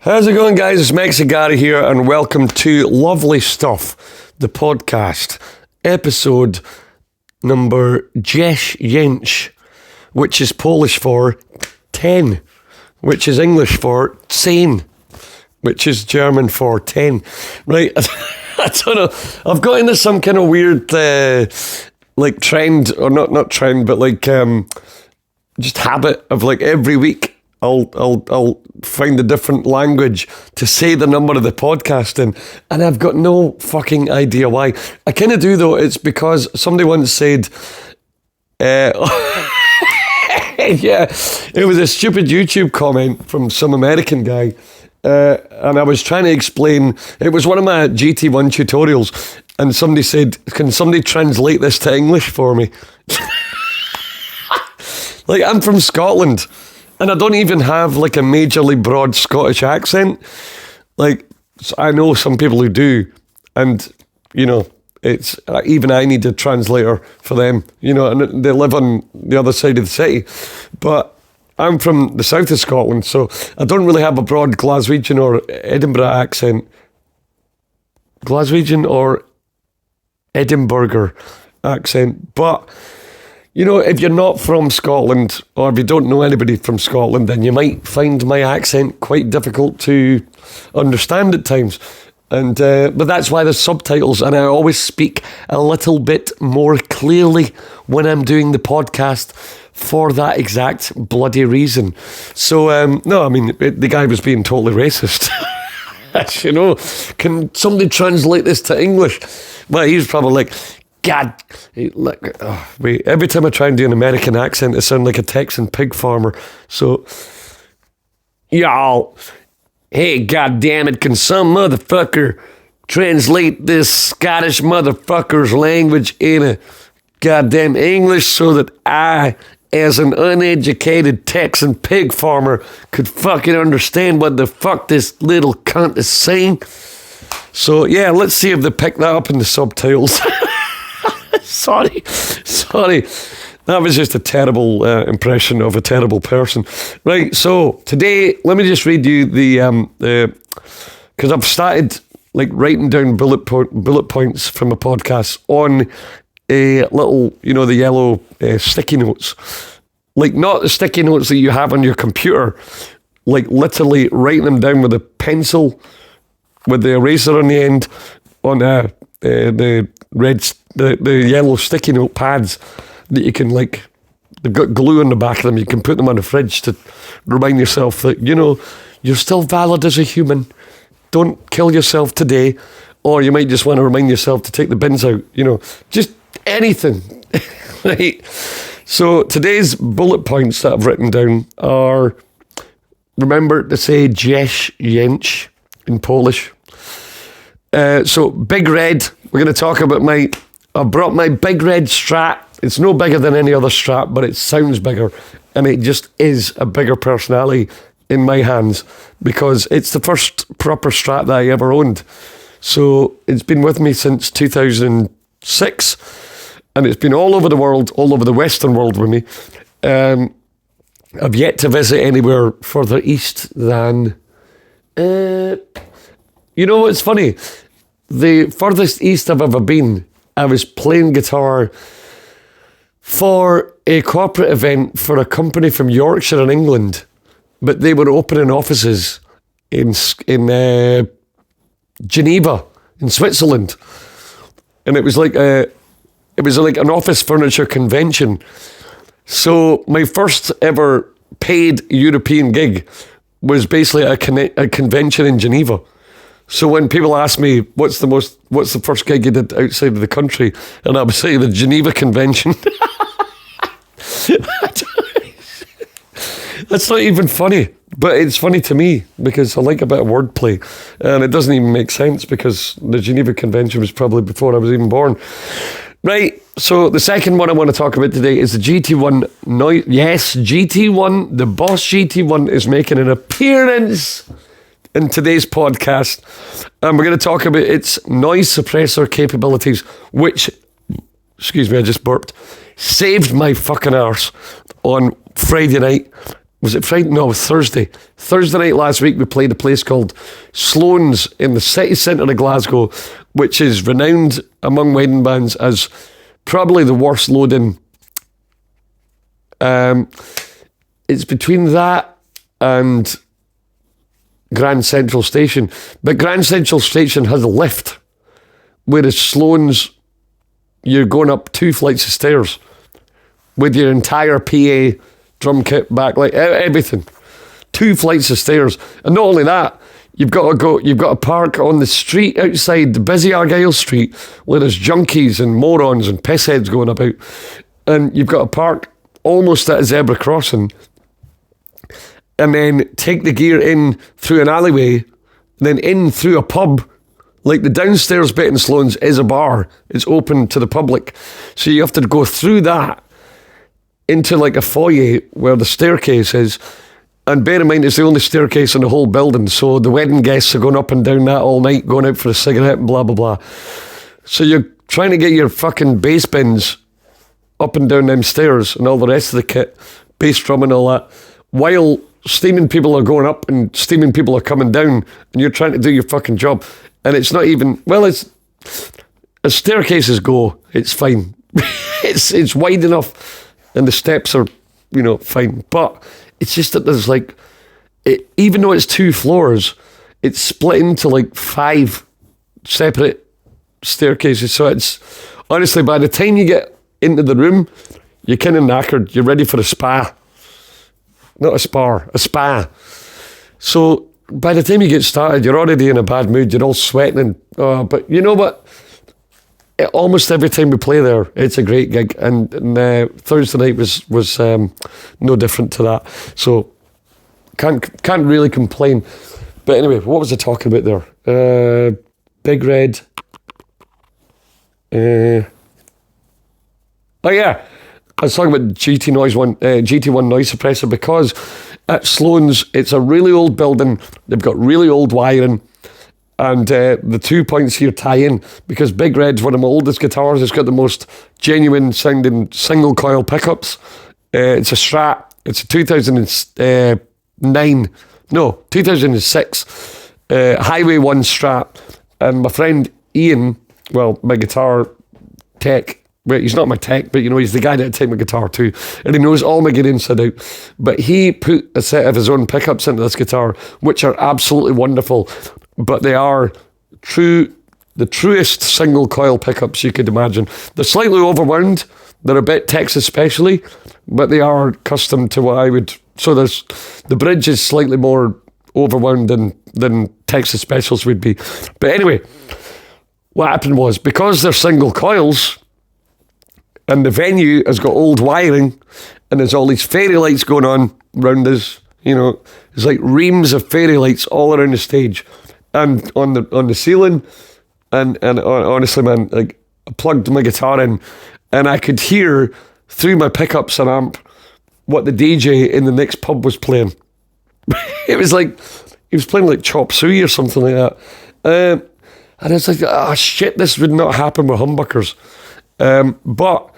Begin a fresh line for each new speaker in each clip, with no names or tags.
How's it going, guys? It's MexiGary here, and welcome to Lovely Stuff, the podcast, episode number 10, which is Polish for 10, which is English for sane, which is German for 10. Right? I don't know. I've got into some kind of weird, trend, or not trend, but just habit of every week. I'll find a different language to say the number of the podcast in, and I've got no fucking idea why. I kind of do though. It's because somebody once said, yeah, it was a stupid YouTube comment from some American guy, and I was trying to explain. It was one of my GT1 tutorials, and somebody said, "Can somebody translate this to English for me?" I'm from Scotland. And I don't even have a majorly broad Scottish accent. I know some people who do. And, it's even I need a translator for them, and they live on the other side of the city. But I'm from the south of Scotland, so I don't really have a broad Glaswegian or Edinburgh accent. Glaswegian or Edinburgher accent. But if you're not from Scotland, or if you don't know anybody from Scotland, then you might find my accent quite difficult to understand at times. And but that's why there's subtitles, and I always speak a little bit more clearly when I'm doing the podcast for that exact bloody reason. So, the guy was being totally racist. Can somebody translate this to English? Well, he was probably like, God, wait, every time I try and do an American accent, I sound like a Texan pig farmer. So, y'all, hey, goddammit, can some motherfucker translate this Scottish motherfucker's language in a goddamn English so that I, as an uneducated Texan pig farmer, could fucking understand what the fuck this little cunt is saying? So, yeah, let's see if they pick that up in the subtitles. Sorry. That was just a terrible impression of a terrible person. Right, so today, let me just read you because I've started writing down bullet points from a podcast on a little, the yellow sticky notes. Not the sticky notes that you have on your computer, literally writing them down with a pencil with the eraser on the end on the yellow sticky note pads that you can they've got glue on the back of them. You can put them on the fridge to remind yourself that, you're still valid as a human. Don't kill yourself today. Or you might just want to remind yourself to take the bins out, just anything. Right? So today's bullet points that I've written down are, remember to say 10 in Polish. So Big Red, we're going to talk about I brought my Big Red Strat. It's no bigger than any other Strat, but it sounds bigger, and it just is a bigger personality in my hands because it's the first proper Strat that I ever owned. So it's been with me since 2006, and it's been all over the world, all over the Western world with me. I've yet to visit anywhere further east than... it's funny. The furthest east I've ever been, I was playing guitar for a corporate event for a company from Yorkshire in England, but they were opening offices in Geneva, in Switzerland, and it was like an office furniture convention. So my first ever paid European gig was basically a convention in Geneva. So when people ask me, what's the first gig you did outside of the country? And I would say the Geneva Convention. That's not even funny, but it's funny to me because I like a bit of wordplay, and it doesn't even make sense because the Geneva Convention was probably before I was even born. Right, so the second one I want to talk about today is the GT1. Yes, GT1, the Boss GT1 is making an appearance in today's podcast, and we're going to talk about its noise suppressor capabilities, which, excuse me, I just burped, saved my fucking arse on Friday night Was it Friday? No, it was Thursday. Thursday night last week, we played a place called Sloan's in the city centre of Glasgow, which is renowned among wedding bands as probably the worst loading. It's between that and Grand Central Station. But Grand Central Station has a lift, whereas Sloan's, you're going up 2 flights of stairs with your entire PA, drum kit, backlight, everything. 2 flights of stairs. And not only that, you've got to park on the street outside the busy Argyle Street where there's junkies and morons and pissheads going about. And you've got to park almost at a zebra crossing and then take the gear in through an alleyway, then in through a pub. Like the downstairs bit in Sloan's is a bar. It's open to the public. So you have to go through that into like a foyer where the staircase is. And bear in mind, it's the only staircase in the whole building. So the wedding guests are going up and down that all night, going out for a cigarette and blah, blah, blah. So you're trying to get your fucking bass bins up and down them stairs and all the rest of the kit, bass drum and all that, while steaming people are going up and steaming people are coming down, and you're trying to do your fucking job. And it's not even, well, it's, as staircases go, it's fine. it's wide enough and the steps are, fine. But it's just that there's like, even though it's 2 floors, it's split into like 5 separate staircases. So it's, honestly, by the time you get into the room, you're kind of knackered. You're ready for a spa. Not a spa. So by the time you get started, you're already in a bad mood. You're all sweating. But you know what? Almost every time we play there, it's a great gig. And Thursday night was no different to that. So can't really complain. But anyway, what was I talking about there? Big Red. Oh yeah, I was talking about GT1 noise suppressor because at Sloan's, it's a really old building. They've got really old wiring, and the 2 points here tie in because Big Red's one of my oldest guitars. It's got the most genuine sounding single coil pickups. It's a Strat. It's a 2006 Highway 1 Strat. And my friend Ian, well, my guitar tech, well, he's not my tech, but he's the guy that I take my guitar to, and he knows all my gear inside out. But he put a set of his own pickups into this guitar, which are absolutely wonderful, but they are the truest single coil pickups you could imagine. They're slightly overwound, they're a bit Texas specially, but they are custom to what I would, so the bridge is slightly more overwound than Texas specials would be. But anyway, what happened was, because they're single coils, and the venue has got old wiring, and there's all these fairy lights going on around us. There's like reams of fairy lights all around the stage, and on the ceiling. And honestly, man, like I plugged my guitar in, and I could hear through my pickups and amp what the DJ in the next pub was playing. It was like he was playing like Chop Suey or something like that. And it's like, shit, this would not happen with humbuckers. But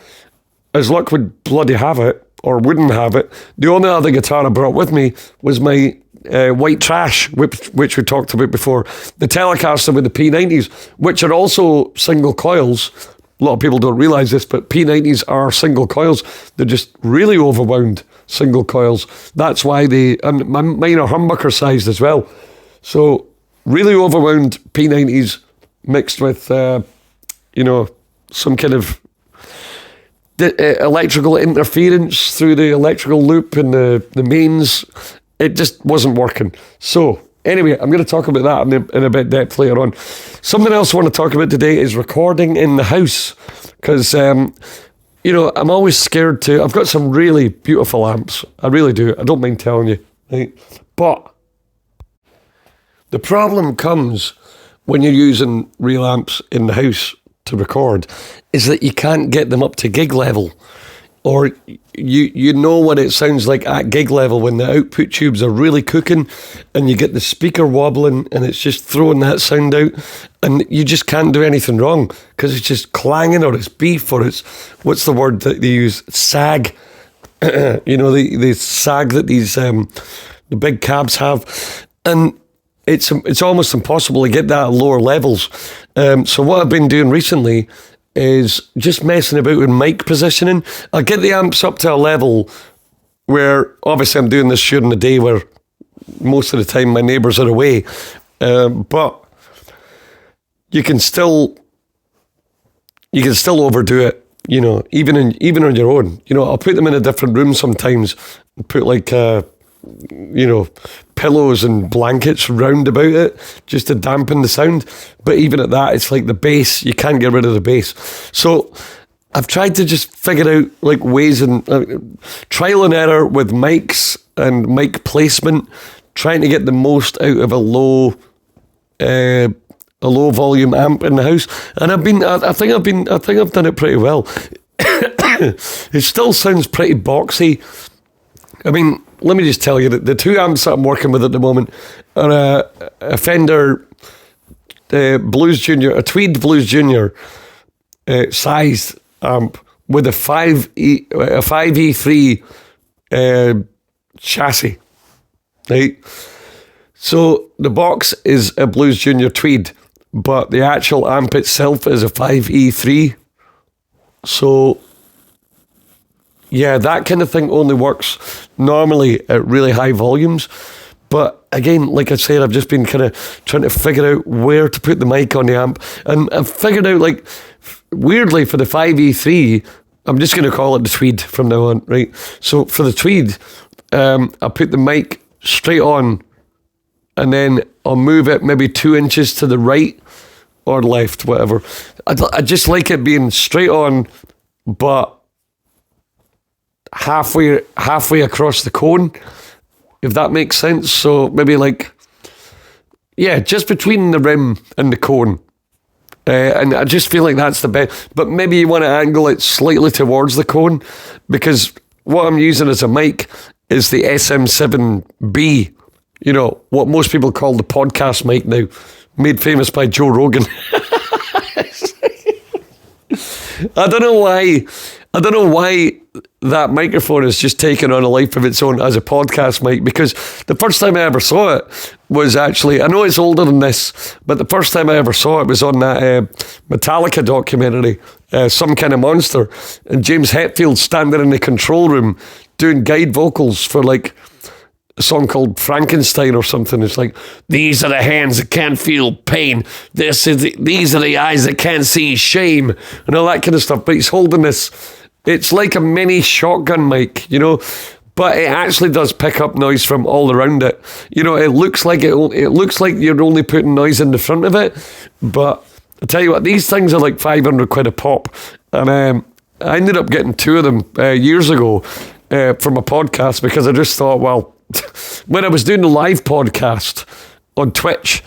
as luck would bloody have it, or wouldn't have it, the only other guitar I brought with me was my White Trash, which we talked about before, the Telecaster with the P90s, which are also single coils. A lot of people don't realise this, but P90s are single coils. They're just really overwound single coils. That's why and mine are humbucker sized as well. So really overwound P90s mixed with, some kind of electrical interference through the electrical loop and the mains. It just wasn't working. So anyway, I'm going to talk about that in a bit depth later on. Something else I want to talk about today is recording in the house, because I'm always scared to. I've got some really beautiful amps. I really do. I don't mind telling you, right? But the problem comes when you're using real amps in the house to record, is that you can't get them up to gig level, or you know what it sounds like at gig level when the output tubes are really cooking and you get the speaker wobbling and it's just throwing that sound out, and you just can't do anything wrong because it's just clanging, or it's beef, or it's, what's the word that they use, sag. you know, the sag that these the big cabs have, and it's almost impossible to get that at lower levels. So what I've been doing recently is just messing about with mic positioning. I'll get the amps up to a level where, obviously I'm doing this during the day where most of the time my neighbours are away, but you can still overdo it, you know, even on your own. You know, I'll put them in a different room sometimes, put like you know, pillows and blankets round about it just to dampen the sound. But even at that, it's like the bass, you can't get rid of the bass. So I've tried to just figure out like ways and trial and error with mics and mic placement, trying to get the most out of a low volume amp in the house. And I think I've done it pretty well. It still sounds pretty boxy. I mean, let me just tell you that the two amps that I'm working with at the moment are a Fender Blues Junior, a Tweed Blues Junior sized amp with a 5E3 chassis, right? So the box is a Blues Junior Tweed, but the actual amp itself is a 5E3. So yeah, that kind of thing only works normally at really high volumes. But again, like I said, I've just been kind of trying to figure out where to put the mic on the amp. And I've figured out, like, weirdly, for the 5E3, I'm just going to call it the Tweed from now on, right? So for the Tweed, I put the mic straight on, and then I'll move it maybe 2 inches to the right or left, whatever. I just like it being straight on, but halfway across the cone, if that makes sense. So maybe like, yeah, just between the rim and the cone. And I just feel like that's the best. But maybe you want to angle it slightly towards the cone, because what I'm using as a mic is the SM7B, you know, what most people call the podcast mic now, made famous by Joe Rogan. I don't know why that microphone has just taken on a life of its own as a podcast mic, because the first time I ever saw it was actually, I know it's older than this, but the first time I ever saw it was on that Metallica documentary, Some Kind of Monster, and James Hetfield standing in the control room doing guide vocals for like a song called Frankenstein or something. It's like, these are the hands that can't feel pain. These are the eyes that can't see shame, and all that kind of stuff. But he's holding this. It's like a mini shotgun mic, you know, but it actually does pick up noise from all around it. You know, it looks like you're only putting noise in the front of it, but I tell you what, these things are like 500 quid a pop, and I ended up getting 2 of them years ago from a podcast, because I just thought, well, when I was doing the live podcast on Twitch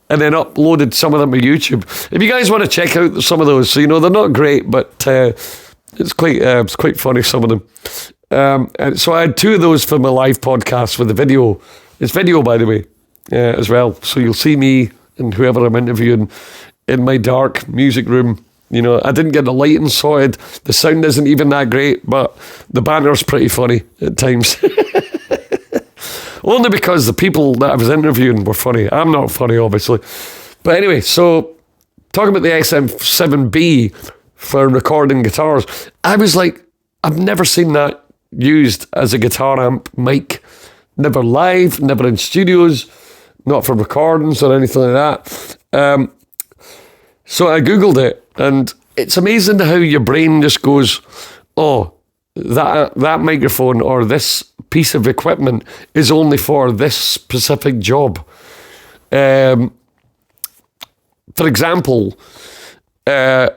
and then uploaded some of them to YouTube. If you guys want to check out some of those, so you know, they're not great, but it's quite funny, some of them. And so I had 2 of those for my live podcast with the video. It's video, by the way, as well. So you'll see me and whoever I'm interviewing in my dark music room. You know, I didn't get the lighting sorted. The sound isn't even that great, but the banter's pretty funny at times. Only because the people that I was interviewing were funny. I'm not funny, obviously. But anyway, so talking about the SM7B for recording guitars, I was like, I've never seen that used as a guitar amp mic. Never live, never in studios, not for recordings or anything like that. So I Googled it, and it's amazing how your brain just goes, oh, that microphone or this piece of equipment is only for this specific job. For example, I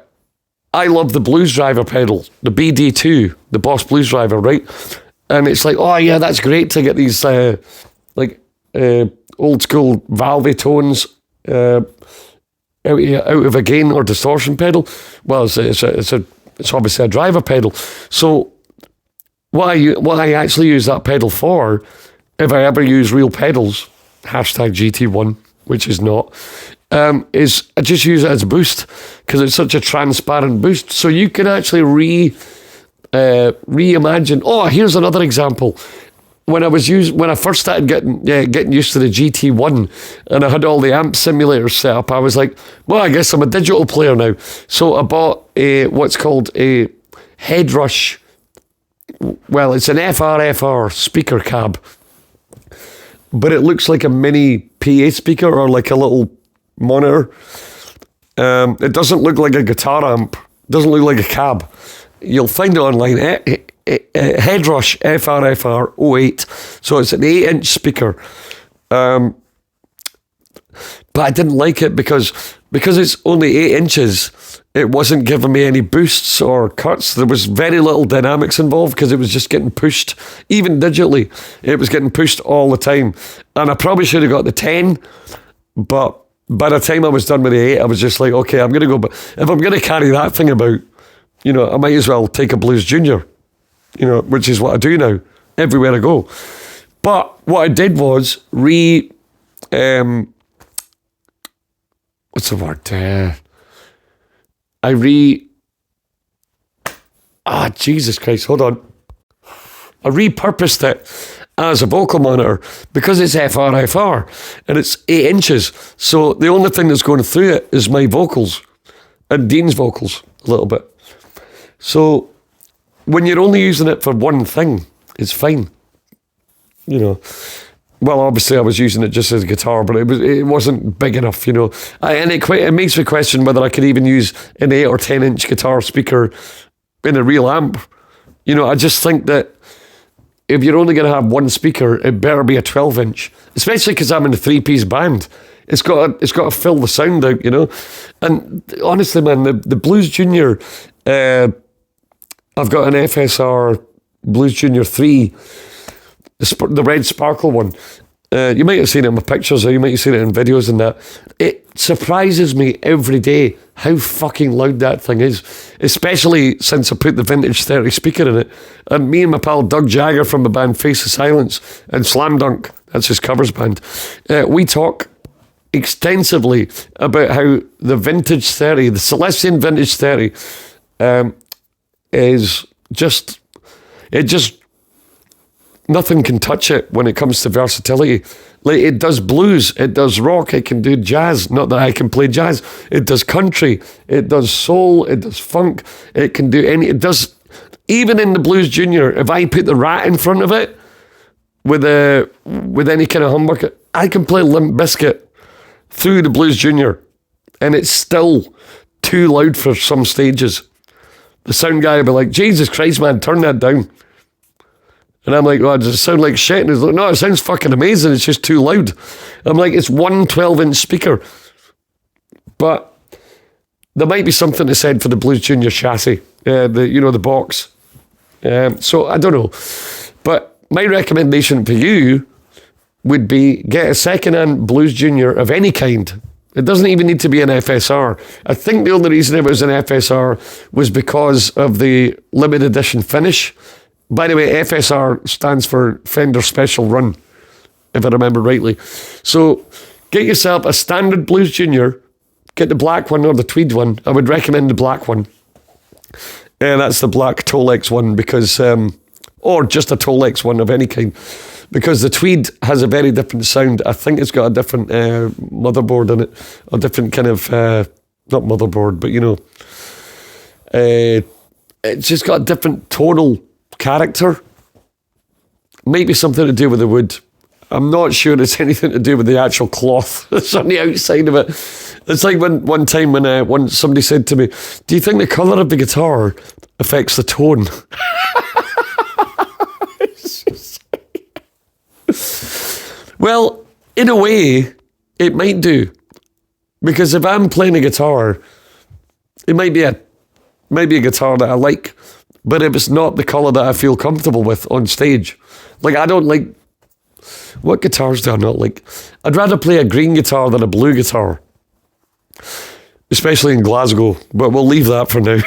love the Blues Driver pedal, the BD2, the Boss Blues Driver, right? And it's like, oh yeah, that's great to get these old school valvey tones out of a gain or distortion pedal. Well, it's obviously a driver pedal. So what I actually use that pedal for, if I ever use real pedals, hashtag GT1, which is not, is I just use it as a boost, because it's such a transparent boost. So you can actually reimagine. Oh, here's another example. When I first started getting used to the GT1 and I had all the amp simulators set up, I was like, well, I guess I'm a digital player now. So I bought what's called a Headrush. Well, it's an FRFR speaker cab, but it looks like a mini PA speaker or like a little monitor. It doesn't look like a guitar amp. It doesn't look like a cab. You'll find it online. Headrush FRFR 08. So it's an 8-inch speaker. But I didn't like it because it's only 8 inches. It wasn't giving me any boosts or cuts. There was very little dynamics involved because it was just getting pushed. Even digitally, it was getting pushed all the time. And I probably should have got the 10, but by the time I was done with the 8, I was just like, okay, I'm going to go. But if I'm going to carry that thing about, I might as well take a Blues Junior, which is what I do now, everywhere I go. But what I did was what's the word? Jesus Christ, hold on. I repurposed it as a vocal monitor because it's FRFR and it's 8 inches. So the only thing that's going through it is my vocals and Dean's vocals a little bit. So when you're only using it for one thing, it's fine. Well, obviously I was using it just as a guitar, but it wasn't big enough, and it makes me question whether I could even use an 8 or 10 inch guitar speaker in a real amp. I just think that if you're only going to have one speaker, it better be a 12 inch, especially because I'm in a 3-piece band. It's got to fill the sound out, And honestly, man, the Blues Junior, I've got an FSR Blues Junior 3, the red sparkle one. You might have seen it in my pictures or you might have seen it in videos and that. It surprises me every day how fucking loud that thing is, especially since I put the vintage 30 speaker in it. And me and my pal Doug Jagger from the band Face of Silence and Slam Dunk, that's his covers band, we talk extensively about how the vintage 30, the Celestion vintage 30, is just nothing can touch it when it comes to versatility. Like, it does blues, it does rock, it can do jazz. Not that I can play jazz. It does country, it does soul, it does funk. It can do it does, even in the Blues Junior, if I put the Rat in front of it with any kind of humbucker, I can play Limp Bizkit through the Blues Junior and it's still too loud for some stages. The sound guy will be like, Jesus Christ, man, turn that down. And I'm like, does it sound like shit? And he's like, no, it sounds fucking amazing. It's just too loud. I'm like, it's one 12-inch speaker. But there might be something to said for the Blues Junior chassis, the box. So I don't know. But my recommendation for you would be get a second-hand Blues Junior of any kind. It doesn't even need to be an FSR. I think the only reason it was an FSR was because of the limited edition finish. By the way, FSR stands for Fender Special Run, if I remember rightly. So get yourself a standard Blues Junior, get the black one or the tweed one. I would recommend the black one. And that's the black Tolex one because, or just a Tolex one of any kind, because the tweed has a very different sound. I think it's got a different motherboard in it, a different kind of, not motherboard, but it's just got a different tonal character. Maybe something to do with the wood. I'm not sure it's anything to do with the actual cloth that's on the outside of it. It's like one time when somebody said to me, do you think the colour of the guitar affects the tone? Well, in a way, it might do. Because if I'm playing a guitar, it might be a guitar that I like, but if it's not the colour that I feel comfortable with on stage. Like, I don't like... What guitars do I not like? I'd rather play a green guitar than a blue guitar. Especially in Glasgow, but we'll leave that for now.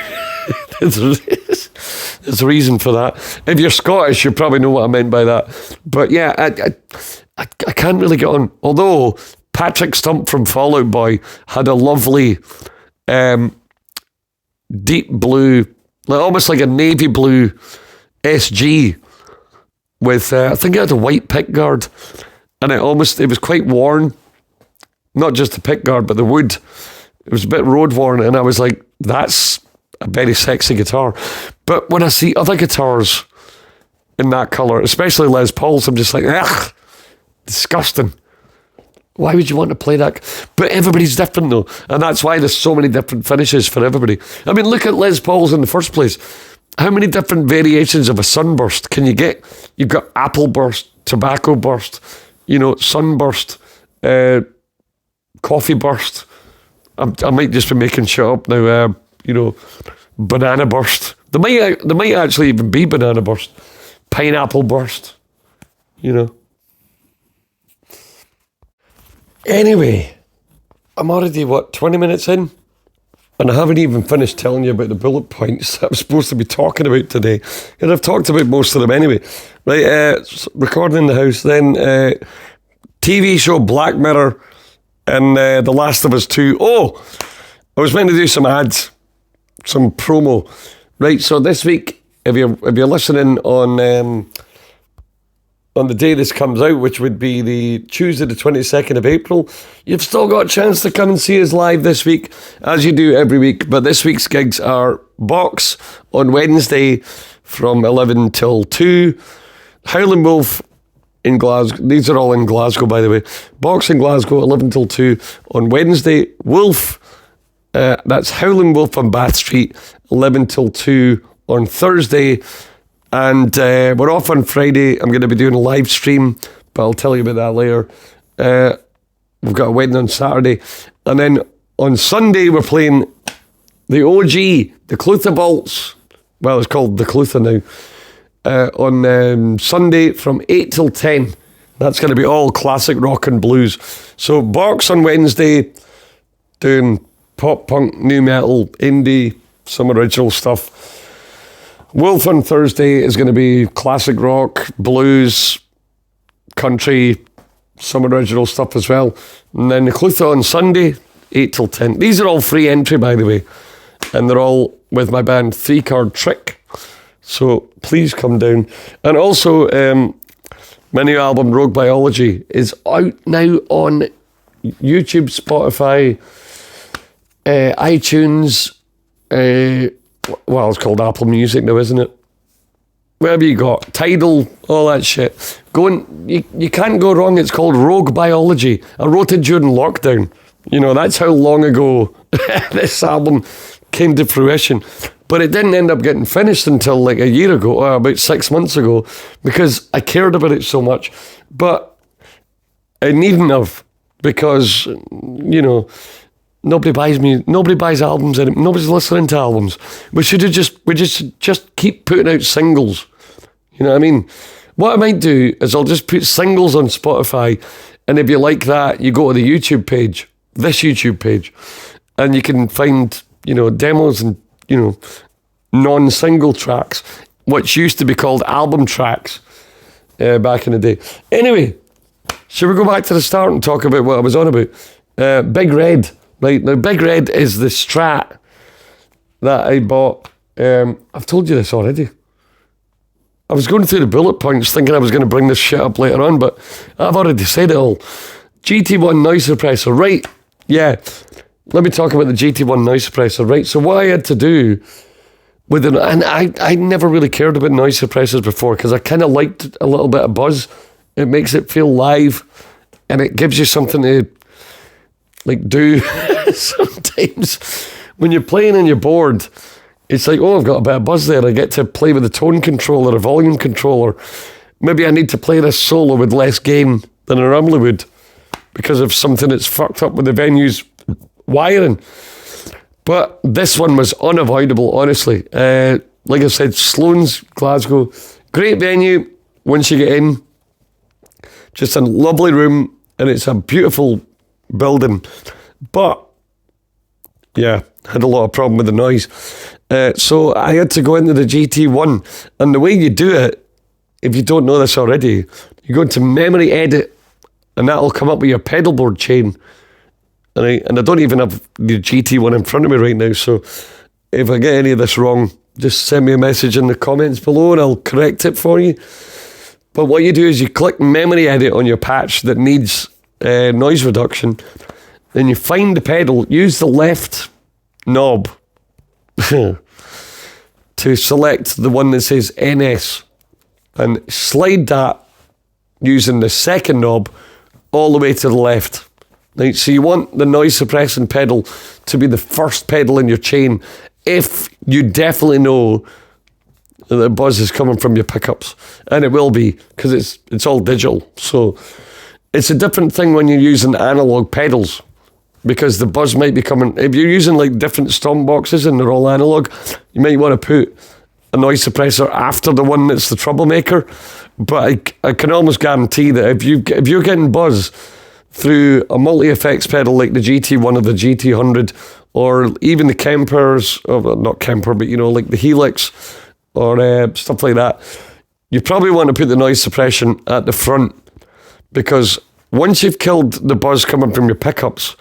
There's a reason for that. If you're Scottish, you probably know what I meant by that. But yeah, I can't really get on. Although Patrick Stump from Fall Out Boy had a lovely deep blue like almost like a navy blue SG with, I think it had a white pickguard, and it was quite worn, not just the pickguard, but the wood. It was a bit road worn, and I was like, that's a very sexy guitar. But when I see other guitars in that colour, especially Les Pauls, I'm just like, ugh, disgusting. Why would you want to play that? But everybody's different though, and that's why there's so many different finishes for everybody. I mean, look at Les Pauls in the first place. How many different variations of a sunburst can you get? You've got apple burst, tobacco burst, sunburst, coffee burst. I might just be making shit up now. Banana burst. There might actually even be banana burst, pineapple burst. Anyway, I'm already 20 minutes in, and I haven't even finished telling you about the bullet points that I'm supposed to be talking about today. And I've talked about most of them anyway. Right, recording in the house, then TV show Black Mirror, and The Last of Us 2. Oh, I was meant to do some ads, some promo. Right, so this week, if you're listening on the day this comes out, which would be the Tuesday the 22nd of April, you've still got a chance to come and see us live this week, as you do every week. But this week's gigs are Box on Wednesday from 11 till 2, Howling Wolf in Glasgow. These are all in Glasgow, by the way. Box in Glasgow, 11 till 2 on Wednesday. Wolf, that's Howling Wolf on Bath Street, 11 till 2 on Thursday. And we're off on Friday. I'm going to be doing a live stream, but I'll tell you about that later. We've got a wedding on Saturday. And then on Sunday, we're playing the OG, the Clutha Bolts. Well, it's called the Clutha now. On Sunday from 8 till 10. That's going to be all classic rock and blues. So Box on Wednesday, doing pop, punk, new metal, indie, some original stuff. Wolf on Thursday is going to be classic rock, blues, country, some original stuff as well. And then the Clutha on Sunday, 8 till 10. These are all free entry, by the way. And they're all with my band 3 Card Trick. So please come down. And also, my new album, Rogue Biology, is out now on YouTube, Spotify, iTunes, well, it's called Apple Music now, isn't it? Wherever you got, Tidal, all that shit. You can't go wrong. It's called Rogue Biology. I wrote it during lockdown. That's how long ago this album came to fruition. But it didn't end up getting finished until like a year ago, or about 6 months ago, because I cared about it so much. But I needn't have, because, nobody buys albums anymore. Nobody's listening to albums. We should just keep putting out singles. You know what I mean? What I might do is I'll just put singles on Spotify, and if you like that, you go to the YouTube page, this YouTube page, and you can find, demos and, non-single tracks, which used to be called album tracks back in the day. Anyway, should we go back to the start and talk about what I was on about? Big Red. Right, now Big Red is the Strat that I bought. I've told you this already. I was going through the bullet points thinking I was going to bring this shit up later on, but I've already said it all. GT1 noise suppressor, right? Yeah, let me talk about the GT1 noise suppressor, right? So what I had to do with it, and I never really cared about noise suppressors before because I kind of liked a little bit of buzz. It makes it feel live, and it gives you something to do. Sometimes when you're playing and you're bored, it's like, oh, I've got a bit of buzz there. I get to play with a tone controller, a volume controller. Maybe I need to play this solo with less gain than I normally would because of something that's fucked up with the venue's wiring. But this one was unavoidable, honestly. Like I said, Sloan's, Glasgow, great venue once you get in. Just a lovely room, and it's a beautiful building. But yeah, had a lot of problem with the noise. So I had to go into the GT1, and the way you do it, if you don't know this already, you go into memory edit, and that'll come up with your pedal board chain. And I don't even have the GT1 in front of me right now, so if I get any of this wrong, just send me a message in the comments below and I'll correct it for you. But what you do is you click memory edit on your patch that needs noise reduction. Then you find the pedal, use the left knob to select the one that says NS and slide that using the second knob all the way to the left. Right, so you want the noise suppressing pedal to be the first pedal in your chain if you definitely know that the buzz is coming from your pickups. And it will be, because it's all digital. So it's a different thing when you're using analog pedals, because the buzz might be coming. If you're using like different stomp boxes and they're all analog, you might want to put a noise suppressor after the one that's the troublemaker. But I can almost guarantee that if you're getting buzz through a multi-effects pedal like the GT1 or the GT100, or even the Kempers, or not Kemper, but like the Helix or stuff like that, you probably want to put the noise suppression at the front, because once you've killed the buzz coming from your pickups,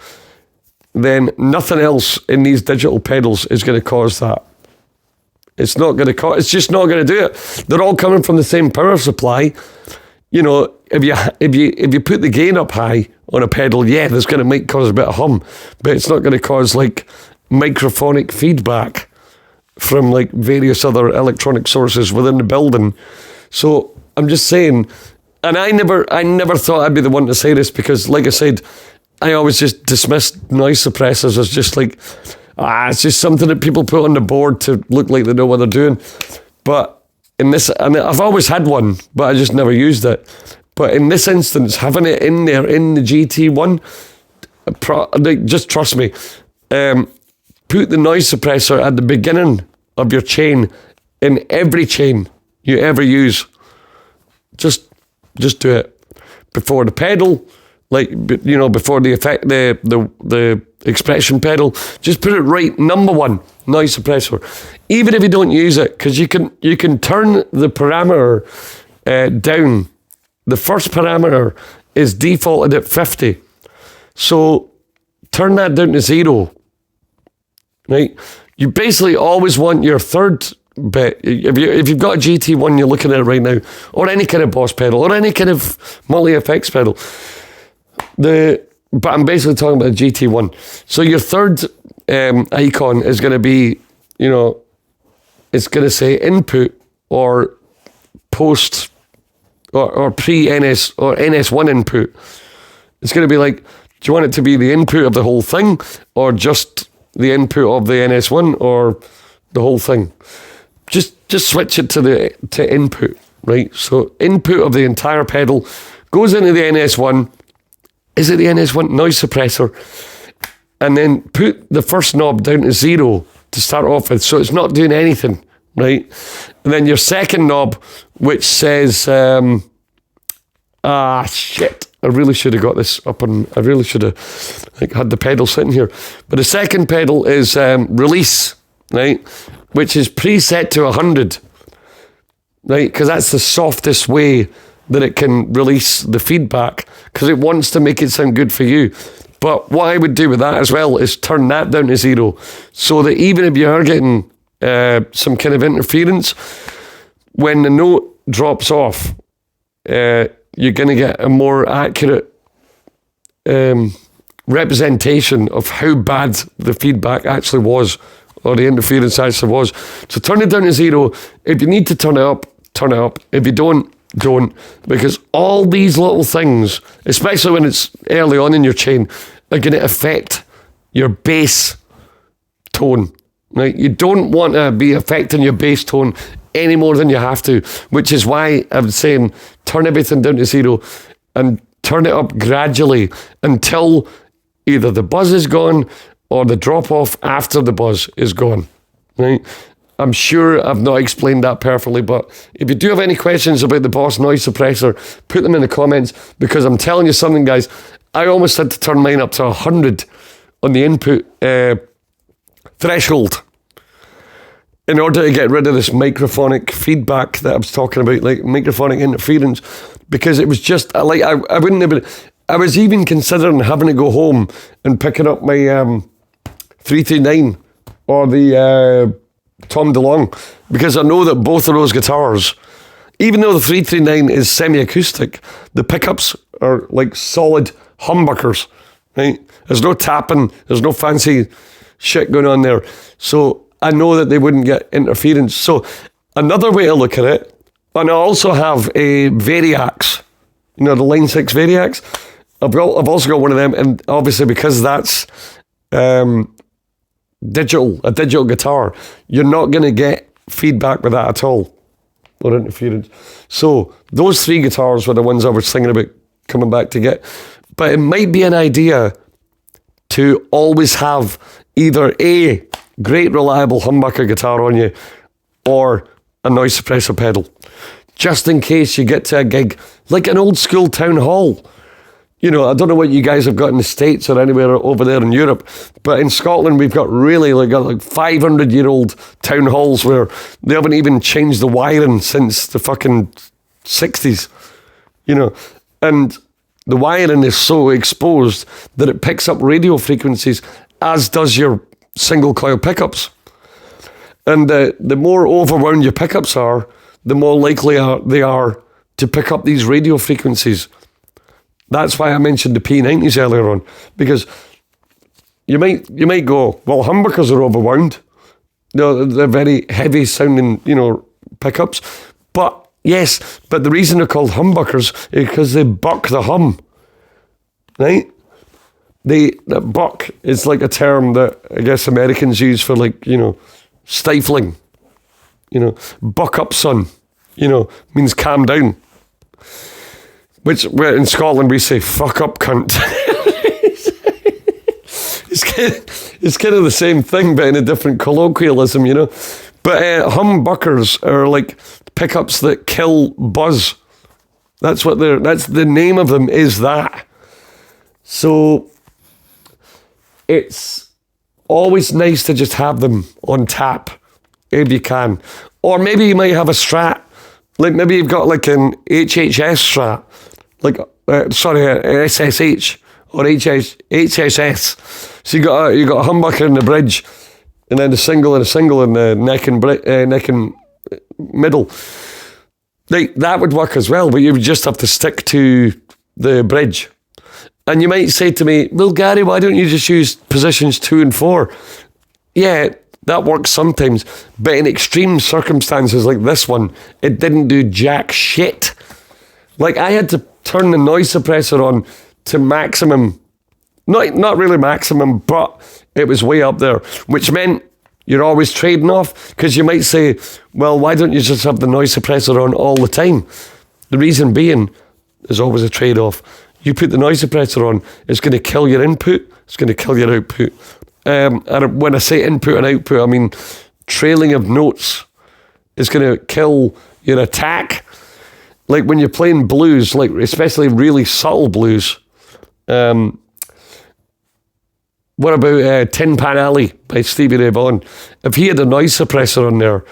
then nothing else in these digital pedals is going to cause that. It's not going to cause. It's just not going to do it. They're all coming from the same power supply. If you put the gain up high on a pedal, there's going to might cause a bit of hum, but it's not going to cause like microphonic feedback from like various other electronic sources within the building. So I'm just saying, and I never thought I'd be the one to say this, because like I said, I always just dismissed noise suppressors as just like, it's just something that people put on the board to look like they know what they're doing. But in this, and I've always had one, but I just never used it. But in this instance, having it in there in the GT1, just trust me, put the noise suppressor at the beginning of your chain in every chain you ever use. Just do it before the pedal, before the effect, the expression pedal. Just put it right, number one, noise suppressor. Even if you don't use it, because you can turn the parameter down. The first parameter is defaulted at 50. So turn that down to 0. Right? You basically always want your third bit. If you've got a GT1 you're looking at it right now, or any kind of Boss pedal, or any kind of multi-effects pedal, but I'm basically talking about a GT1. So your third icon is going to be, it's going to say input or post or pre-NS or NS1 input. It's going to be like, do you want it to be the input of the whole thing, or just the input of the NS1, or the whole thing? Just switch it to input, right? So input of the entire pedal goes into the NS1. Is it the NS1 noise suppressor? And then put the first knob down to 0 to start off with, so it's not doing anything, right? And then your second knob, which says, shit, I really should have got this up, and I really should have had the pedal sitting here. But the second pedal is release, right? Which is preset to 100, right? Because that's the softest way that it can release the feedback, because it wants to make it sound good for you. But what I would do with that as well is turn that down to 0, so that even if you are getting some kind of interference, when the note drops off, you're going to get a more accurate representation of how bad the feedback actually was, or the interference actually was. So turn it down to 0. If you need to turn it up, turn it up. If you don't, because all these little things, especially when it's early on in your chain, are going to affect your bass tone. Right? You don't want to be affecting your bass tone any more than you have to, which is why I'm saying turn everything down to 0 and turn it up gradually until either the buzz is gone or the drop off after the buzz is gone. Right? I'm sure I've not explained that perfectly, but if you do have any questions about the Boss noise suppressor, put them in the comments, because I'm telling you something, guys, I almost had to turn mine up to 100 on the input threshold in order to get rid of this microphonic feedback that I was talking about, like microphonic interference, because it was just like, I wouldn't have, I was even considering having to go home and picking up my 339 or the Tom DeLonge, because I know that both of those guitars, even though the 339 is semi-acoustic, the pickups are like solid humbuckers, right? There's no tapping, there's no fancy shit going on there. So I know that they wouldn't get interference. So another way to look at it, and I also have a Variax, you know, the Line 6 Variax. I've also got one of them, and obviously because that's a digital guitar, you're not going to get feedback with that at all, or interference. So those three guitars were the ones I was thinking about coming back to get. But it might be an idea to always have either a great reliable humbucker guitar on you or a noise suppressor pedal, just in case you get to a gig like an old school town hall. You know, I don't know what you guys have got in the States or anywhere over there in Europe, but in Scotland we've got really like 500-year-old town halls where they haven't even changed the wiring since the fucking 60s, you know, and the wiring is so exposed that it picks up radio frequencies, as does your single coil pickups. And the more overwound your pickups are, the more likely they are to pick up these radio frequencies. That's why I mentioned the P90s earlier on, because you might go, well, humbuckers are overwound. They're very heavy sounding, you know, pickups. But yes, but the reason they're called humbuckers is because they buck the hum, right? That buck is like a term that I guess Americans use for, like, you know, stifling. You know, buck up, son, you know, means calm down. Which in Scotland we say fuck up, cunt. It's kind of the same thing, but in a different colloquialism, you know. But humbuckers are like pickups that kill buzz. That's the name of them, is that. So it's always nice to just have them on tap if you can. Or maybe you might have a Strat. Like maybe you've got like an HHS Strat. Like, SSH or HSS. So you got a humbucker in the bridge, and then a single in the neck and middle. Like that would work as well, but you would just have to stick to the bridge. And you might say to me, well, Gary, why don't you just use positions 2 and 4? Yeah, that works sometimes, but in extreme circumstances like this one, it didn't do jack shit. Like I had to turn the noise suppressor on to maximum, not really maximum, but it was way up there, which meant you're always trading off, because you might say, well, why don't you just have the noise suppressor on all the time? The reason being, there's always a trade-off. You put the noise suppressor on, it's going to kill your input, it's going to kill your output. And when I say input and output, I mean trailing of notes is going to kill your attack. Like when you're playing blues, like especially really subtle blues. What about Tin Pan Alley by Stevie Ray Vaughan? If he had a noise suppressor on there,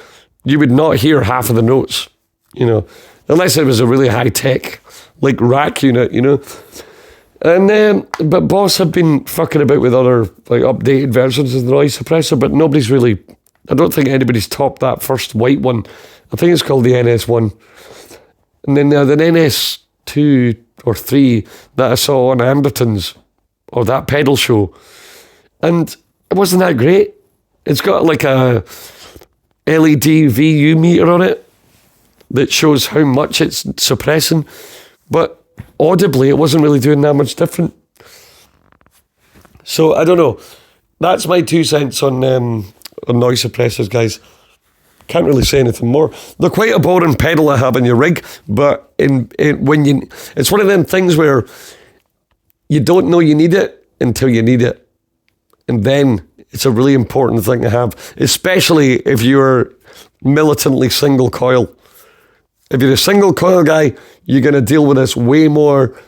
you would not hear half of the notes, you know, unless it was a really high tech, like rack unit, you know. And but Boss have been fucking about with other like updated versions of the noise suppressor, but nobody's really, I don't think anybody's topped that first white one. I think it's called the NS1. And then the NS2 or 3 that I saw on Anderton's, or that pedal show, and it wasn't that great. It's got like a LED VU meter on it that shows how much it's suppressing, but audibly it wasn't really doing that much different. So I don't know. That's my 2 cents on noise suppressors, guys. Can't really say anything more. They're quite a boring pedal to have in your rig, but it's one of them things where you don't know you need it until you need it. And then it's a really important thing to have, especially if you're militantly single coil. If you're a single coil guy, you're going to deal with this way more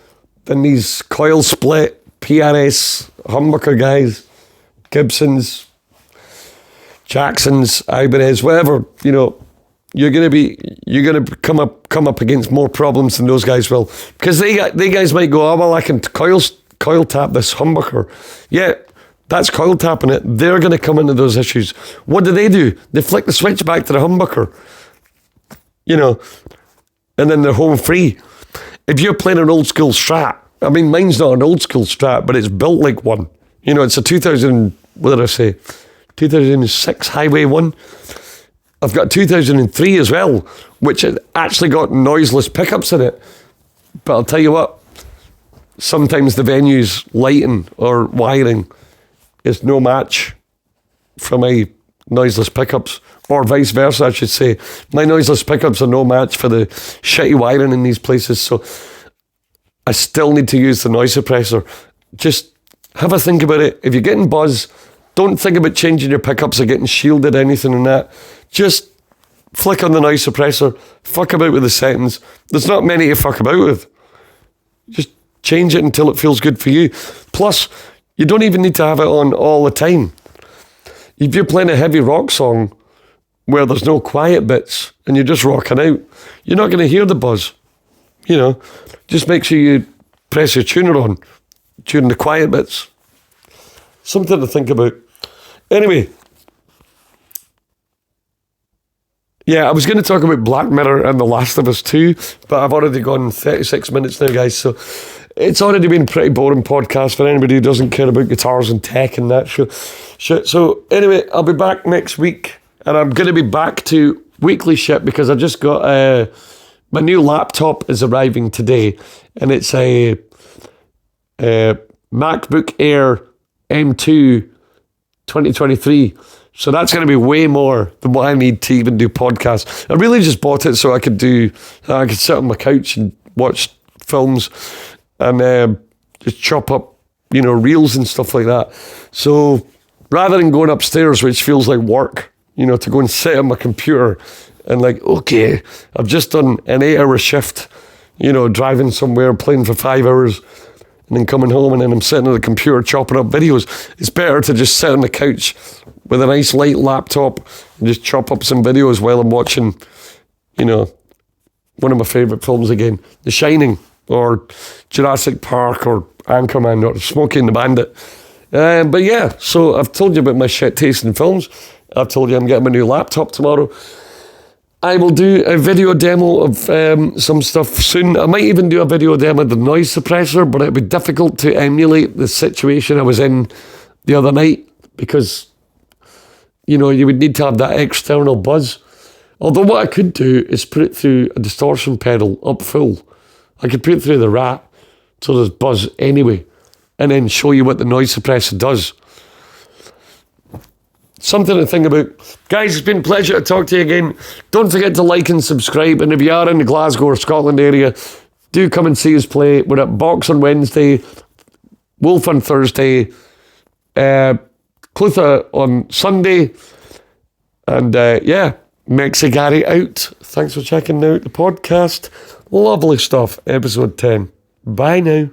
than these coil split, PRS, humbucker guys, Gibsons, Jacksons, Ibanez, whatever, you know, you're gonna come up against more problems than those guys will, because they guys might go, oh well, I can coil tap this humbucker. Yeah, That's coil tapping it. They're going to come into those issues. What do? They flick the switch back to the humbucker, you know, and then they're home free. If you're playing an old school Strat, I mean, mine's not an old school Strat, but it's built like one. You know, it's a 2006 Highway 1. I've got 2003 as well, which has actually got noiseless pickups in it. But I'll tell you what, sometimes the venue's lighting or wiring is no match for my noiseless pickups, or vice versa, I should say. My noiseless pickups are no match for the shitty wiring in these places, so I still need to use the noise suppressor. Just have a think about it. If you're getting buzz, don't think about changing your pickups or getting shielded, anything in that. Just flick on the noise suppressor, fuck about with the settings. There's not many to fuck about with. Just change it until it feels good for you. Plus, you don't even need to have it on all the time. If you're playing a heavy rock song where there's no quiet bits and you're just rocking out, you're not going to hear the buzz. You know, just make sure you press your tuner on during the quiet bits. Something to think about. Anyway, yeah, I was going to talk about Black Mirror and The Last of Us 2, but I've already gone 36 minutes now, guys, so it's already been a pretty boring podcast for anybody who doesn't care about guitars and tech and that shit. So anyway, I'll be back next week, and I'm going to be back to weekly shit because I just got my new laptop is arriving today, and it's a MacBook Air M2 2023. So that's going to be way more than what I need to even do podcasts. I really just bought it so I could sit on my couch and watch films and just chop up, you know, reels and stuff like that. So rather than going upstairs, which feels like work, you know, to go and sit on my computer and like, okay, I've just done an 8-hour shift, you know, driving somewhere, playing for 5 hours, and then coming home and then I'm sitting at the computer chopping up videos. It's better to just sit on the couch with a nice light laptop and just chop up some videos while I'm watching, you know, one of my favourite films again, The Shining or Jurassic Park or Anchorman or Smokey and the Bandit. But yeah, so I've told you about my shit taste in films. I've told you I'm getting my new laptop tomorrow. I will do a video demo of some stuff soon. I might even do a video demo of the noise suppressor, but it'd be difficult to emulate the situation I was in the other night because, you know, you would need to have that external buzz. Although what I could do is put it through a distortion pedal up full. I could put it through the rat so there's buzz anyway, and then show you what the noise suppressor does. Something to think about. Guys, it's been a pleasure to talk to you again. Don't forget to like and subscribe. And if you are in the Glasgow or Scotland area, do come and see us play. We're at Box on Wednesday, Wolf on Thursday, Clutha on Sunday. And yeah, MexiGary out. Thanks for checking out the podcast. Lovely stuff. Episode 10. Bye now.